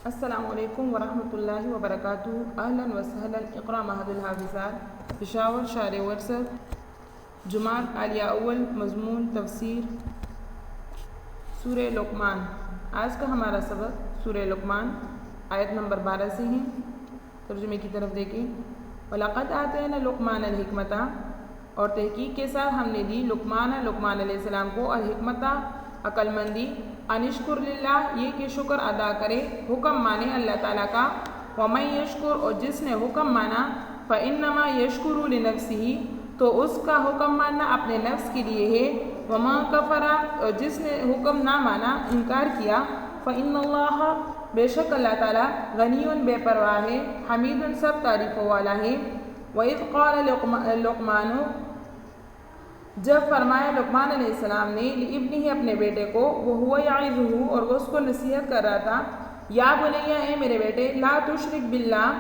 السلام علیکم ورحمۃ اللہ وبرکاتہ۔ اہلا وسہلا اقرا مہد الحافظات پشاور شار ورثت جماعت عالیہ اول مضمون تفسیر سورہ لقمان۔ آج کا ہمارا سبق سورہ لقمان آیت نمبر 12 سے ہے۔ ترجمے کی طرف دیکھیں۔ وَلَقَدْ آتَيْنَا لُقْمَانَ الْحِكْمَةَ، اور تحقیق کے ساتھ ہم نے دی لقمان علیہ السلام کو الحکمتہ عقل مندی، انشکر للہ یہ کہ شکر ادا کرے، حکم مانے اللہ تعالیٰ کا، وَمَن یشکر اور جس نے حکم مانا، فَإِنَّمَا یشکر لِنَفْسِهِ تو اس کا حکم ماننا اپنے نفس کے لیے ہے، وَمَن کفر اور جس نے حکم نہ مانا انکار کیا، فَإِنَّ اللَّهَ بے شک اللہ تعالیٰ غنی بے پرواہ ہے، حمید سب تعریفوں والا ہے۔ وَإِذْ قَالَ لُقْمَانُ جب فرمایا لقمان علیہ السلام نے لابنہ اپنے بیٹے کو، وہو یعظہ اور وہ اس کو نصیحت کر رہا تھا، یا بنیا اے میرے بیٹے، لا تشرک باللہ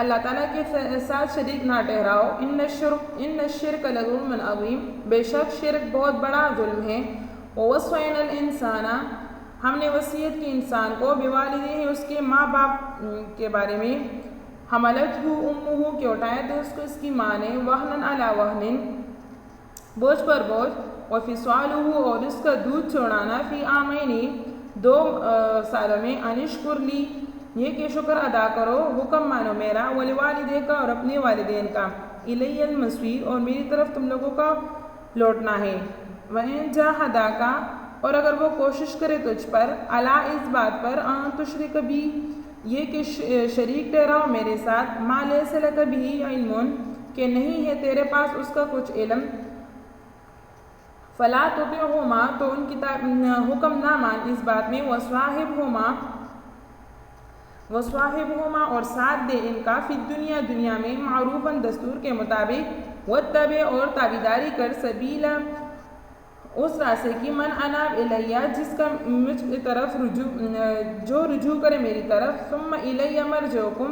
اللہ تعالیٰ کے ساتھ شریک نہ ٹھہراؤ، ان الشرک لظلم عظیم بے شک شرک بہت بڑا ظلم ہے۔ ووصینا الانسان ہم نے وصیت کی انسان کو، بوالدیہ اس کے ماں باپ کے بارے میں، حملتہ امہ کہ اٹھایا تھے اس کو اس کی ماں نے، وہنا علی وہن بوجھ پر بوجھ، وفصالہ اور اس کا دودھ چھوڑانا، فی عامین 2 سالوں میں، انشکر لی یہ کہ شکر ادا کرو، حکم مانو میرا، ولوالدیک اور اپنے والدین کا، الی المصیر اور میری طرف تم لوگوں کا لوٹنا ہے۔ وَإِن جَاهَدَاكَ اور اگر وہ کوشش کرے تجھ پر، علی اس بات پر، ان تشرک بی یہ کہ شریک ٹھہراؤ میرے ساتھ، ما لیس لک بہ علم کہ نہیں ہے تیرے پاس اس کا کچھ علم، فلا تطعہما تو ان کی حکم نہ مان اس بات میں، وصاحبہما اور ساتھ دے ان کا، فی الدنیا دنیا میں، معروفاً دستور کے مطابق، واتبع اور تابعداری کر، سبیل اس راستے کی، من اناب الیہ جس کا مجھ طرف جو رجوع کرے میری طرف، ثم الی مرجعکم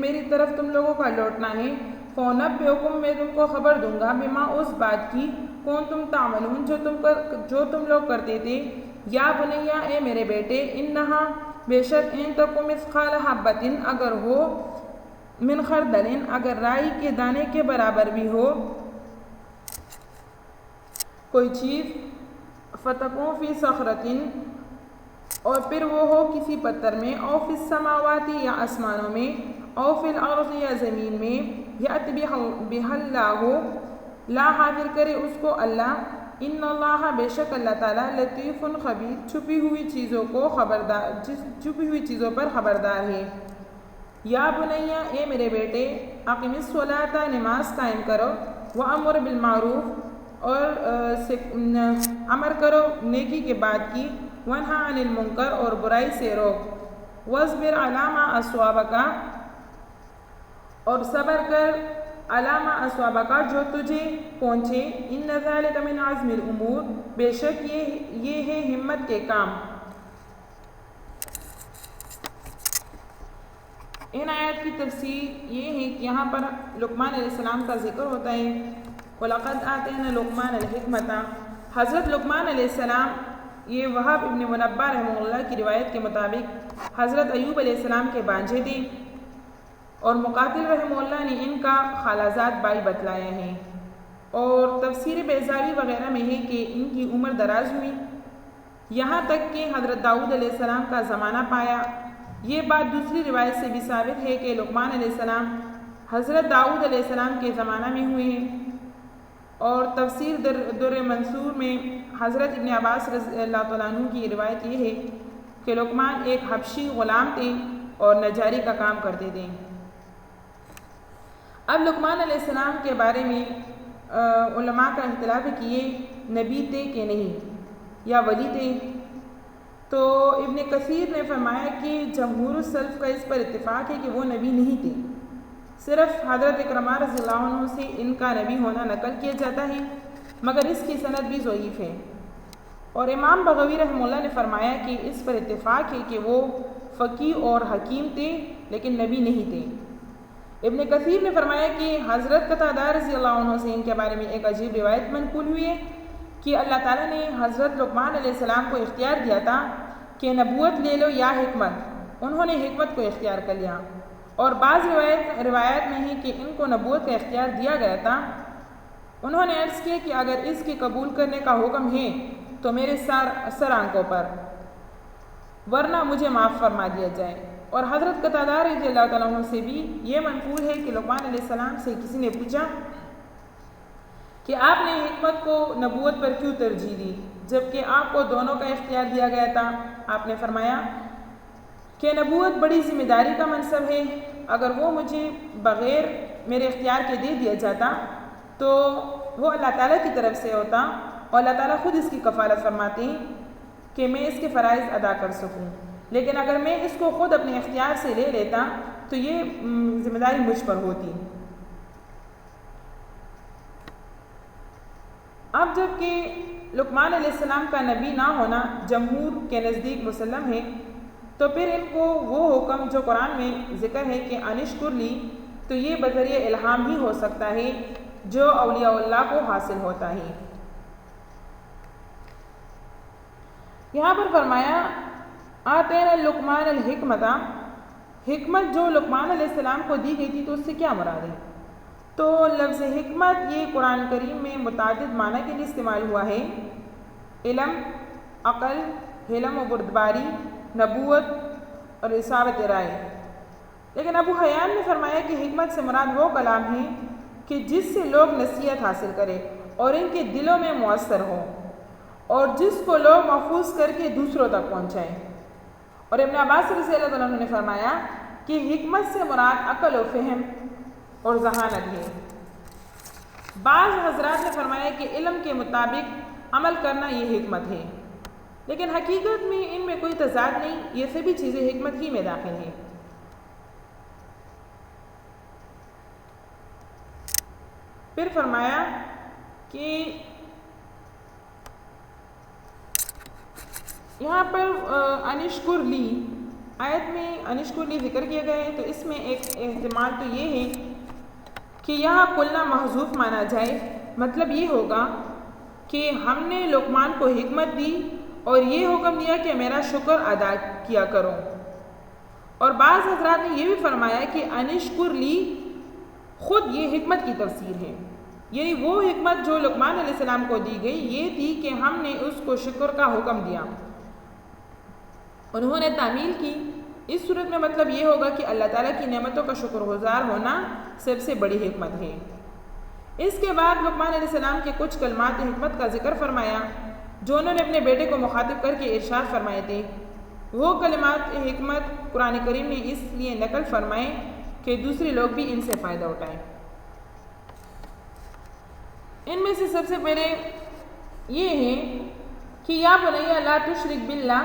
میری طرف تم لوگوں کا لوٹنا ہے، فانبئکم میں تم کو خبر دوں گا، بما اس بات کی، کنتم تعملون جو تم لوگ کرتے تھے۔ یا بنیا اے میرے بیٹے، انہا بے شک، ان تک مثقال حبۃ اگر ہو، من خردل اگر رائی کے دانے کے برابر بھی ہو کوئی چیز، فتکون فی صخرۃ اور پھر وہ ہو کسی پتھر میں، او فی السماوات یا آسمانوں میں، او فی الارض یا زمین میں، یأت بہا اللہ لا حاضر کرے اس کو اللہ، ان اللہ بے شک اللہ تعالیٰ لطیف خبیر چھپی ہوئی چیزوں پر خبردار ہے۔ یا بنیا اے میرے بیٹے، اقم الصلاۃ نماز قائم کرو، وامر بالمعروف اور امر کرو نیکی کے بات کی، ونہا عن المنکر اور برائی سے روک، واصبر علی ما اصابک اور صبر کر، علی ما اصابک جو تجھے پہنچے، ان ذلک من عزم الامور بے شک یہ ہے ہمت کے کام۔ ان آیات کی تفسیر یہ ہے کہ یہاں پر لقمان علیہ السلام کا ذکر ہوتا ہے۔ وَلَقَدْ آتَيْنَا لُقْمَانَ الْحِكْمَةَ حضرت لقمان علیہ السلام، یہ وہب ابن منبہ رحمہ اللہ کی روایت کے مطابق حضرت ایوب علیہ السلام کے بانجھے تھے، اور مقاتل رحمہ اللہ نے ان کا خالازاد بائی بتلایا ہے، اور تفسیر بیضاوی وغیرہ میں ہے کہ ان کی عمر دراز ہوئی، یہاں تک کہ حضرت داؤد علیہ السلام کا زمانہ پایا۔ یہ بات دوسری روایت سے بھی ثابت ہے کہ لقمان علیہ السلام حضرت داؤد علیہ السلام کے زمانہ میں ہوئے ہیں، اور تفسیر در منصور میں حضرت ابن عباس رضی اللہ تعالیٰ عنہ کی روایت یہ ہے کہ لقمان ایک حبشی غلام تھے اور نجاری کا کام کرتے تھے۔ اب لقمان علیہ السلام کے بارے میں علماء کا اختلاف ہے کہ یہ نبی تھے کہ نہیں یا ولی تھے، تو ابن کثیر نے فرمایا کہ جمہور السلف کا اس پر اتفاق ہے کہ وہ نبی نہیں تھے، صرف حضرت اکرمہ رضی اللہ عنہ سے ان کا نبی ہونا نقل کیا جاتا ہے، مگر اس کی سند بھی ضعیف ہے۔ اور امام بغوی رحمہ اللہ نے فرمایا کہ اس پر اتفاق ہے کہ وہ فقیہ اور حکیم تھے لیکن نبی نہیں تھے۔ ابن کثیر نے فرمایا کہ حضرت قتادہ رضی اللہ عنہ سے ان کے بارے میں ایک عجیب روایت منقول ہوئی ہے کہ اللہ تعالیٰ نے حضرت لقمان علیہ السلام کو اختیار دیا تھا کہ نبوت لے لو یا حکمت، انہوں نے حکمت کو اختیار کر لیا، اور بعض روایت میں ہے کہ ان کو نبوت کا اختیار دیا گیا تھا۔ انہوں نے عرض کیا کہ اگر اس کے قبول کرنے کا حکم ہے تو میرے سر آنکھوں پر، ورنہ مجھے معاف فرما دیا جائے۔ اور حضرت قتادہ رضی اللہ تعالیٰ عنہ سے بھی یہ منقول ہے کہ لقمان علیہ السلام سے کسی نے پوچھا کہ آپ نے حکمت کو نبوت پر کیوں ترجیح دی جبکہ آپ کو دونوں کا اختیار دیا گیا تھا؟ آپ نے فرمایا کہ نبوت بڑی ذمہ داری کا منصب ہے، اگر وہ مجھے بغیر میرے اختیار کے دے دیا جاتا تو وہ اللہ تعالیٰ کی طرف سے ہوتا، اور اللہ تعالیٰ خود اس کی کفالت فرماتے ہیں کہ میں اس کے فرائض ادا کر سکوں، لیکن اگر میں اس کو خود اپنے اختیار سے لے لیتا تو یہ ذمہ داری مجھ پر ہوتی۔ اب جب کہ لقمان علیہ السلام کا نبی نہ ہونا جمہور کے نزدیک مسلم ہے، تو پھر ان کو وہ حکم جو قرآن میں ذکر ہے کہ انشکر لی، تو یہ بذریعہ الہام ہی ہو سکتا ہے جو اولیاء اللہ کو حاصل ہوتا ہے۔ یہاں پر فرمایا آتینا لقمان الحکمت، حکمت جو لقمان علیہ السلام کو دی گئی تھی تو اس سے کیا مراد ہے؟ تو لفظ حکمت یہ قرآن کریم میں متعدد معنی کے لیے استعمال ہوا ہے، علم، عقل، حلم و بردباری، نبوت اور اصابت رائے۔ لیکن ابو حیان نے فرمایا کہ حکمت سے مراد وہ کلام ہے کہ جس سے لوگ نصیحت حاصل کرے اور ان کے دلوں میں مؤثر ہو، اور جس کو لوگ محفوظ کر کے دوسروں تک پہنچائیں۔ اور ابن عباس رضی اللہ عنہ نے فرمایا کہ حکمت سے مراد عقل و فہم اور ذہانت ہے۔ بعض حضرات نے فرمایا کہ علم کے مطابق عمل کرنا یہ حکمت ہے، لیکن حقیقت میں ان میں کوئی تضاد نہیں، یہ سبھی چیزیں حکمت ہی میں داخل ہیں۔ پھر فرمایا کہ یہاں پر انشکر لی آیت میں انشکر لی ذکر کیا گیا ہے، تو اس میں ایک احتمال تو یہ ہے کہ یہاں قلنا محذوف مانا جائے، مطلب یہ ہوگا کہ ہم نے لقمان کو حکمت دی اور یہ حکم دیا کہ میرا شکر ادا کیا کرو۔ اور بعض حضرات نے یہ بھی فرمایا کہ انشکر لی خود یہ حکمت کی تفسیر ہے، یعنی وہ حکمت جو لقمان علیہ السلام کو دی گئی یہ تھی کہ ہم نے اس کو شکر کا حکم دیا۔ انہوں نے تعمیل کی، اس صورت میں مطلب یہ ہوگا کہ اللہ تعالیٰ کی نعمتوں کا شکر گزار ہونا سب سے بڑی حکمت ہے۔ اس کے بعد لقمان علیہ السلام کے کچھ کلمات حکمت کا ذکر فرمایا جو انہوں نے اپنے بیٹے کو مخاطب کر کے ارشاد فرمائے تھے۔ وہ کلمات حکمت قرآن کریم نے اس لیے نقل فرمائے کہ دوسرے لوگ بھی ان سے فائدہ اٹھائیں۔ ان میں سے سب سے پہلے یہ ہے کہ یا بنی لا تشرک باللہ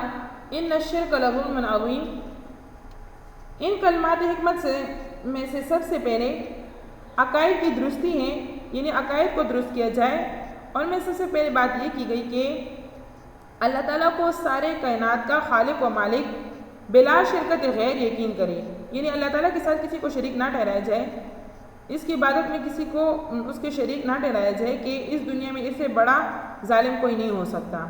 ان الشرک لظلم عظیم۔ ان کلمات حکمت میں سے سب سے پہلے عقائد کی درستی ہے، یعنی عقائد کو درست کیا جائے، اور میں سب سے پہلے بات یہ کی گئی کہ اللہ تعالیٰ کو سارے کائنات کا خالق و مالک بلا شرکت غیر یقین کرے، یعنی اللہ تعالیٰ کے ساتھ کسی کو شریک نہ ٹھہرایا جائے، اس کی عبادت میں کسی کو اس کے شریک نہ ٹھہرایا جائے کہ اس دنیا میں اس سے بڑا ظالم کوئی نہیں ہو سکتا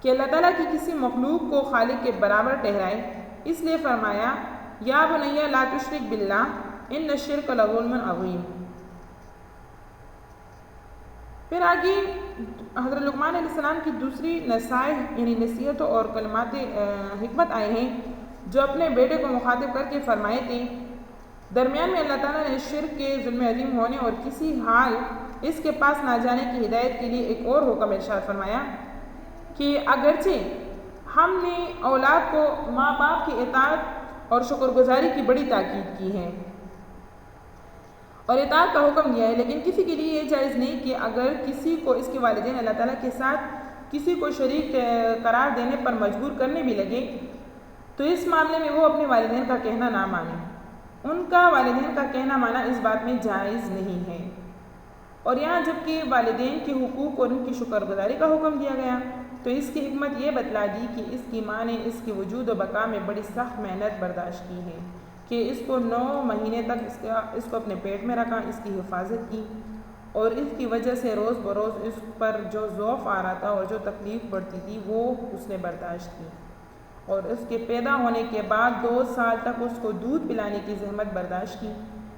کہ اللہ تعالیٰ کی کسی مخلوق کو خالق کے برابر ٹھہرائے۔ اس لیے فرمایا یا بنی لا تشرک باللہ ان الشرک لظلم عظیم۔ پھر آگے حضرت لقمان علیہ السلام کی دوسری نصائح یعنی نصیحتوں اور کلمات حکمت آئے ہیں جو اپنے بیٹے کو مخاطب کر کے فرمائے تھے۔ درمیان میں اللہ تعالیٰ نے شرک کے ظلم عظیم ہونے اور کسی حال اس کے پاس نہ جانے کی ہدایت کے لیے ایک اور حکم ارشاد فرمایا کہ اگرچہ ہم نے اولاد کو ماں باپ کی اطاعت اور شکر گزاری کی بڑی تاکید کی ہے اور اطاعت کا حکم دیا ہے، لیکن کسی کے لیے یہ جائز نہیں کہ اگر کسی کو اس کے والدین اللہ تعالیٰ کے ساتھ کسی کو شریک قرار دینے پر مجبور کرنے بھی لگے تو اس معاملے میں وہ اپنے والدین کا کہنا نہ مانے۔ ان کا والدین کا کہنا مانا اس بات میں جائز نہیں ہے۔ اور یہاں جبکہ والدین کے حقوق اور ان کی شکر گزاری کا حکم دیا گیا تو اس کی حکمت یہ بتلا دی کہ اس کی ماں نے اس کی وجود و بقا میں بڑی سخت محنت برداشت کی ہے کہ اس کو 9 مہینے تک اس کو اپنے پیٹ میں رکھا، اس کی حفاظت کی، اور اس کی وجہ سے روز بروز اس پر جو ضعف آ رہا تھا اور جو تکلیف بڑھتی تھی وہ اس نے برداشت کی، اور اس کے پیدا ہونے کے بعد 2 سال تک اس کو دودھ پلانے کی زحمت برداشت کی،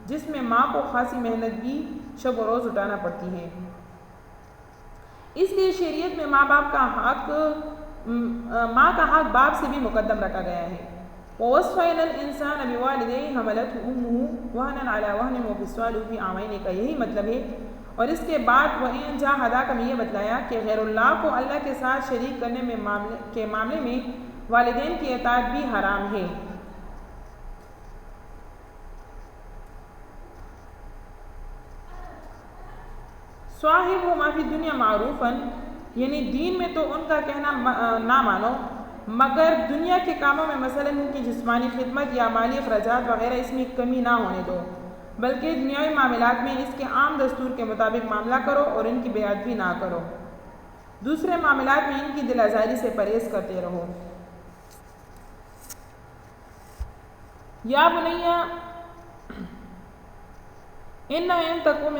جس میں ماں کو خاصی محنت بھی شب و روز اٹھانا پڑتی ہے۔ اس لیے شریعت میں ماں کا حق باپ سے بھی مقدم رکھا گیا ہے۔ وَوَصَّيْنَا الْإِنسَانَ بِوَالِدَيْهِ حَمَلَتْهُ أُمُّهُ وَهْنًا عَلَى وَهْنٍ وَفِصَالُهُ فِي عَامَيْنِ کا یہی مطلب ہے۔ اور اس کے بعد وَإِن جَاهَدَاكَ میں یہ بتلایا کہ غیر اللہ کو اللہ کے ساتھ شریک کرنے کے معاملے میں والدین کی اطاعت بھی حرام ہے۔ صاحبهما فی الدنیا معروفاً، یعنی دین میں تو ان کا کہنا نہ مانو، مگر دنیا کے کاموں میں مثلا ان کی جسمانی خدمت یا مالی اخراجات وغیرہ اس میں کمی نہ ہونے دو، بلکہ دنیاوی معاملات میں اس کے عام دستور کے مطابق معاملہ کرو اور ان کی بے ادبی نہ کرو۔ دوسرے معاملات میں ان کی دل آزاری سے پرہیز کرتے رہو۔ یا بنیا ان تکن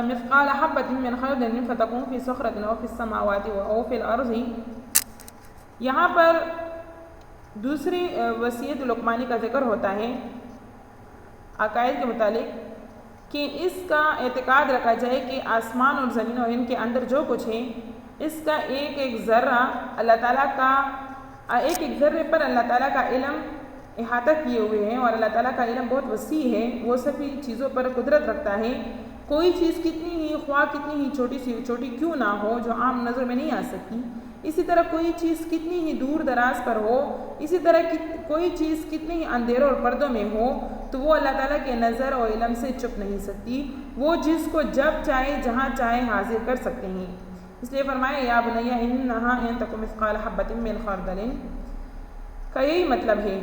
مثقال حبۃ من خردل فتکن فی صخرۃ او فی السماوات او فی الارض، یہاں پر دوسری وصیت لقمانی کا ذکر ہوتا ہے عقائد کے متعلق کہ اس کا اعتقاد رکھا جائے کہ آسمان اور زمین اور ان کے اندر جو کچھ ہے اس کا ایک ایک ذرے پر اللہ تعالیٰ کا علم احاطہ کیے ہوئے ہیں، اور اللہ تعالیٰ کا علم بہت وسیع ہے، وہ سبھی چیزوں پر قدرت رکھتا ہے۔ کوئی چیز کتنی ہی چھوٹی کیوں نہ ہو جو عام نظر میں نہیں آ سکتی، اسی طرح کوئی چیز کتنی ہی دور دراز پر ہو، اسی طرح کوئی چیز کتنی ہی اندھیروں اور پردوں میں ہو، تو وہ اللہ تعالیٰ کے نظر اور علم سے چھپ نہیں سکتی، وہ جس کو جب چاہے جہاں چاہے حاضر کر سکتے ہیں۔ اس لیے فرمایا یا بنیا انہا ان تکن مثقال حبۃ من خردل کا یہی مطلب ہے۔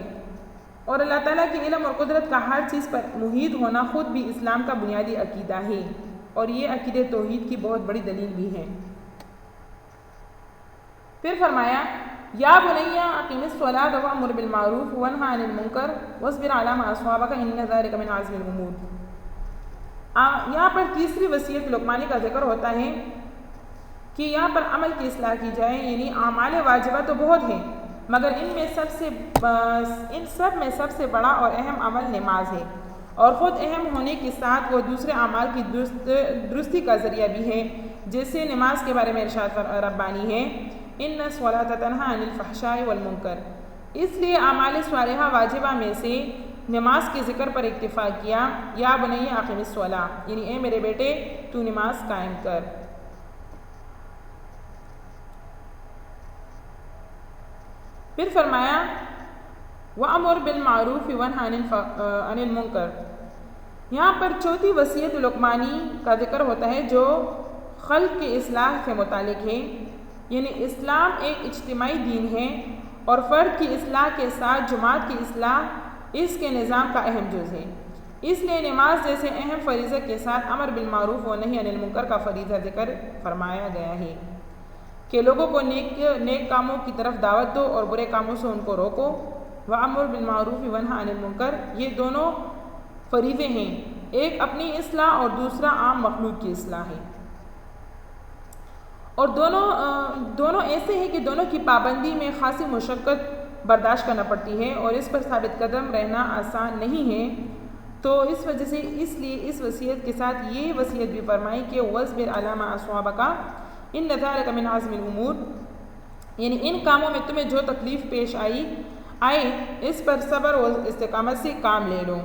اور اللہ تعالیٰ کے علم اور قدرت کا ہر چیز پر محیط ہونا خود بھی اسلام کا بنیادی عقیدہ ہے، اور یہ عقیدہ توحید کی بہت بڑی دلیل بھی ہے۔ پھر فرمایا یا بنیا اقم الصلاۃ وامر بالمعروف وانہی عن المنکر واصبر علی ما اصابک ان ذلک من عزم الامور۔ یہاں پر تیسری وصیت لقمانی کا ذکر ہوتا ہے کہ یہاں پر عمل کی اصلاح کی جائے، یعنی اعمال واجبہ تو بہت ہیں، مگر ان سب میں سب سے بڑا اور اہم عمل نماز ہے، اور خود اہم ہونے کے ساتھ وہ دوسرے اعمال کی درستی کا ذریعہ بھی ہے، جیسے نماز کے بارے میں ارشاد ربانی ہے ان الصلاۃ تنہی عن الفحشاء والمنکر۔ اس لیے اعمال صالحہ واجبہ میں سے نماز کے ذکر پر اکتفا کیا، یا بنی اقم الصلاۃ، یعنی اے میرے بیٹے تو نماز قائم کر۔ پھر فرمایا وَأَمُرْ بِالْمَعْرُوفِ وَانْهِ عَنِ الْمُنْكَرِ۔ یہاں پر چوتھی وصیت لقمانی کا ذکر ہوتا ہے جو خلق کی اصلاح سے متعلق ہے، یعنی اسلام ایک اجتماعی دین ہے، اور فرد کی اصلاح کے ساتھ جماعت کی اصلاح اس کے نظام کا اہم جز ہے۔ اس لیے نماز جیسے اہم فریضہ کے ساتھ امر بالمعروف و نہی عن المنکر کا فریضہ ذکر فرمایا گیا ہے کہ لوگوں کو نیک کاموں کی طرف دعوت دو اور برے کاموں سے ان کو روکو۔ وَأَمُرْ بِالْمَعْرُوفِ وَانْهِ عَنِ الْمُنْكَرِ، یہ دونوں فریضے ہیں، ایک اپنی اصلاح اور دوسرا عام مخلوق کی اصلاح ہے، اور دونوں ایسے ہیں کہ دونوں کی پابندی میں خاصی مشقت برداشت کرنا پڑتی ہے، اور اس پر ثابت قدم رہنا آسان نہیں ہے۔ تو اس وجہ سے اس لیے اس وصیت کے ساتھ یہ وصیت بھی فرمائی کہ وَاصْبِرْ عَلَىٰ مَا أَصَابَكَ إِنَّ ذَلِكَ مِنْ عَزْمِ الْأُمُورِ، یعنی ان کاموں میں تمہیں جو تکلیف پیش آئے اس پر صبر و استقامت سے کام لے لو۔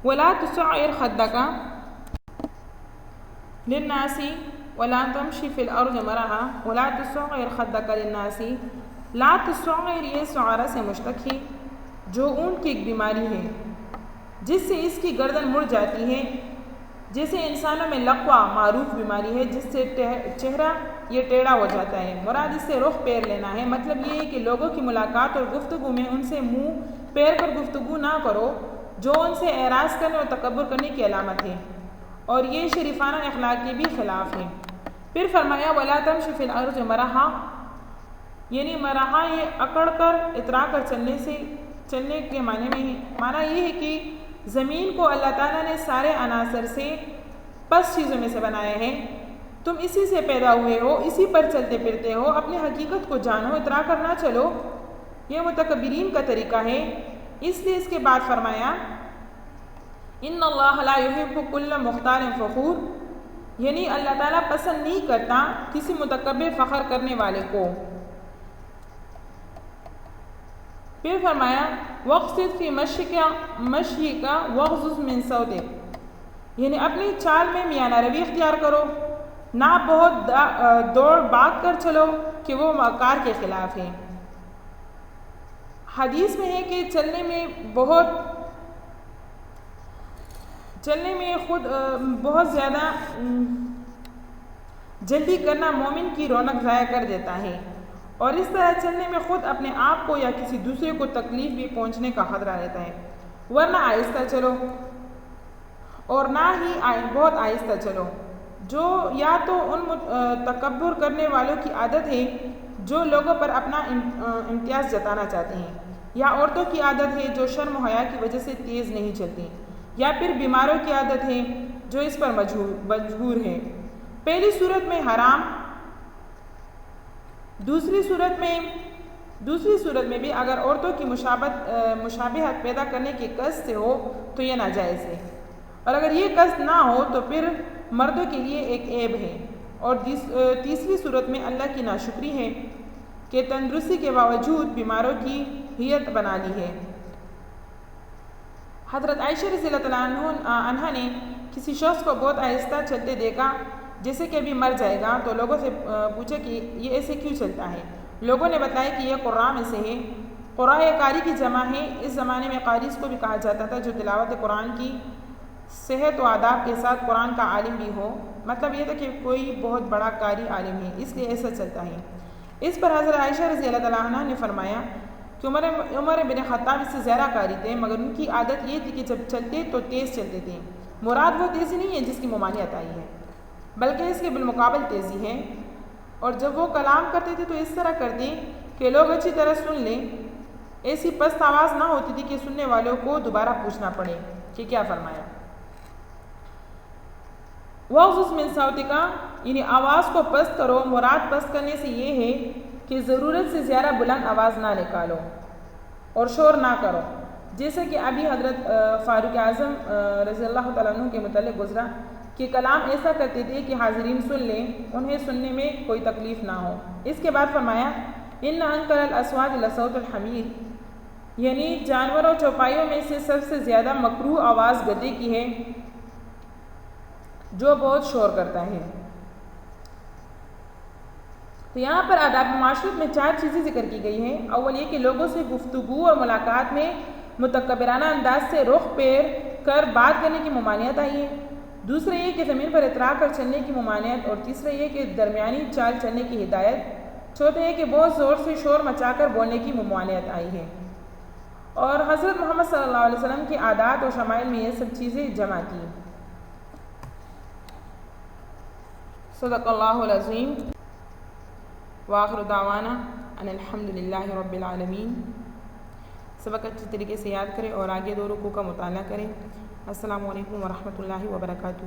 وَلَا تُصَعِّرْ خَدَّكَ لِلنَّاسِ وَلَا تَمْشِ فِي الْأَرْضِ مَرَحًا وَلَا تُصَعِّرْ خَدَّكَ لِلنَّاسِ۔ لا تُصَعِّرْ یہ سعارہ سے مشتق ہے، جو اونٹ کی ایک بیماری ہے جس سے اس کی گردن مڑ جاتی ہے، جیسے انسانوں میں لقوہ معروف بیماری ہے جس سے چہرہ یہ ٹیڑھا ہو جاتا ہے۔ مراد اس سے رخ پیر لینا ہے، مطلب یہ ہے کہ لوگوں کی ملاقات اور گفتگو میں ان سے منہ پیر کر گفتگو نہ کرو، جو ان سے اعراض کرنے اور تکبر کرنے کی علامت ہے، اور یہ شریفانہ اخلاق کے بھی خلاف ہے۔ پھر فرمایا وَلَا تَمْشِ فِي الْأَرْضِ مَرَحًا، یعنی مرحا یہ اکڑ کر اترا کر چلنے کے معنی میں ہے۔ معنی یہ ہے کہ زمین کو اللہ تعالیٰ نے سارے عناصر سے پس چیزوں میں سے بنایا ہے، تم اسی سے پیدا ہوئے ہو، اسی پر چلتے پھرتے ہو، اپنی حقیقت کو جانو، اترا کر نہ چلو۔ یہ متکبرین کا طریقہ ہے، اس لیے اس کے بعد فرمایا ان اللہ لا یحب کل مختال فخور، یعنی اللہ تعالیٰ پسند نہیں کرتا کسی متکبر فخر کرنے والے کو۔ پھر فرمایا وَاقْصِدْ فِي مَشْيِكَ وَاغْضُضْ مِنْ صَوْتِكَ، یعنی اپنی چال میں میانہ روی اختیار کرو، نہ بہت دوڑ بھاگ کر چلو کہ وہ مکار کے خلاف ہے۔ حدیث میں ہے کہ چلنے میں خود بہت زیادہ جلدی کرنا مومن کی رونق ضائع کر دیتا ہے، اور اس طرح چلنے میں خود اپنے آپ کو یا کسی دوسرے کو تکلیف بھی پہنچنے کا خطرہ رہتا ہے، ورنہ آہستہ چلو اور نہ ہی بہت آہستہ چلو، جو یا تو ان تکبر کرنے والوں کی عادت ہے جو لوگوں پر اپنا امتیاز جتانا چاہتے ہیں، یا عورتوں کی عادت ہے جو شرم و حیا کی وجہ سے تیز نہیں چلتی، یا پھر بیماروں کی عادت ہے جو اس پر مجبور ہے۔ پہلی صورت میں حرام، دوسری صورت میں بھی اگر عورتوں کی مشابہت پیدا کرنے کی قصد سے ہو تو یہ ناجائز ہے، اور اگر یہ قصد نہ ہو تو پھر مردوں کے لیے ایک عیب ہے۔ اور تیسری صورت میں اللہ کی ناشکری ہے کہ تندرستی کے باوجود بیماروں کی ہیئت بنا لی ہے۔ حضرت عائشہ رضی اللہ عنہ نے کسی شخص کو بہت آہستہ چلتے دیکھا جیسے کہ ابھی مر جائے گا، تو لوگوں سے پوچھا کہ یہ ایسے کیوں چلتا ہے؟ لوگوں نے بتایا کہ یہ قراء میں سے ہے۔ قراء قاری کی جمع ہے، اس زمانے میں قاری کو بھی کہا جاتا تھا جو تلاوت قرآن کی صحت و آداب کے ساتھ قرآن کا عالم بھی ہو، مطلب یہ تھا کہ کوئی بہت بڑا قاری عالم ہے، اس لیے ایسا چلتا ہے۔ اس پر حضرت عائشہ رضی اللہ عنہ نے فرمایا کہ عمر بن خطاب اس سے زیادہ قاری تھے، مگر ان کی عادت یہ تھی کہ جب چلتے تو تیز چلتے تھے۔ مراد وہ تیزی نہیں ہے جس کی ممانعت آئی ہے، بلکہ اس کے بالمقابل تیزی ہے، اور جب وہ کلام کرتے تھے تو اس طرح کرتے کہ لوگ اچھی طرح سن لیں، ایسی پست آواز نہ ہوتی تھی کہ سننے والوں کو دوبارہ پوچھنا پڑے کہ کیا فرمایا۔ وَاغْضُضْ مِنْ صَوْتِكَ، یعنی آواز کو پست کرو، مراد پست کرنے سے یہ ہے کہ ضرورت سے زیادہ بلند آواز نہ نکالو اور شور نہ کرو، جیسے کہ ابھی حضرت فاروق اعظم رضی اللہ تعالیٰ عنہ کے متعلق گزرا کہ کلام ایسا کرتے تھے کہ حاضرین سن لیں، انہیں سننے میں کوئی تکلیف نہ ہو۔ اس کے بعد فرمایا ان انکر الاصوات لصوت الحمیر، یعنی جانوروں چوپائیوں میں سے سب سے زیادہ مکروہ آواز گدھے کی ہے جو بہت شور کرتا ہے۔ تو یہاں پر آداب معاشرت میں 4 چیزیں ذکر کی گئی ہیں۔ اول یہ کہ لوگوں سے گفتگو اور ملاقات میں متکبرانہ انداز سے رخ پھیر کر بات کرنے کی ممانعت آئی ہے، دوسرا یہ کہ زمین پر اتراک کر چلنے کی ممانعت، اور تیسرا یہ کہ درمیانی چال چلنے کی ہدایت، چوتھا یہ کہ بہت زور سے شور مچا کر بولنے کی ممانعت آئی ہے۔ اور حضرت محمد صلی اللہ علیہ وسلم کی عادات اور شمائل میں یہ سب چیزیں جمع کی۔ صدق اللہ العظیم، وآخر دعوانا ان الحمدللہ رب العالمین۔ سبق اچھی طریقے سے یاد کریں اور آگے 2 رکوع کا مطالعہ کریں۔ السلام علیکم ورحمۃ اللہ وبرکاتہ۔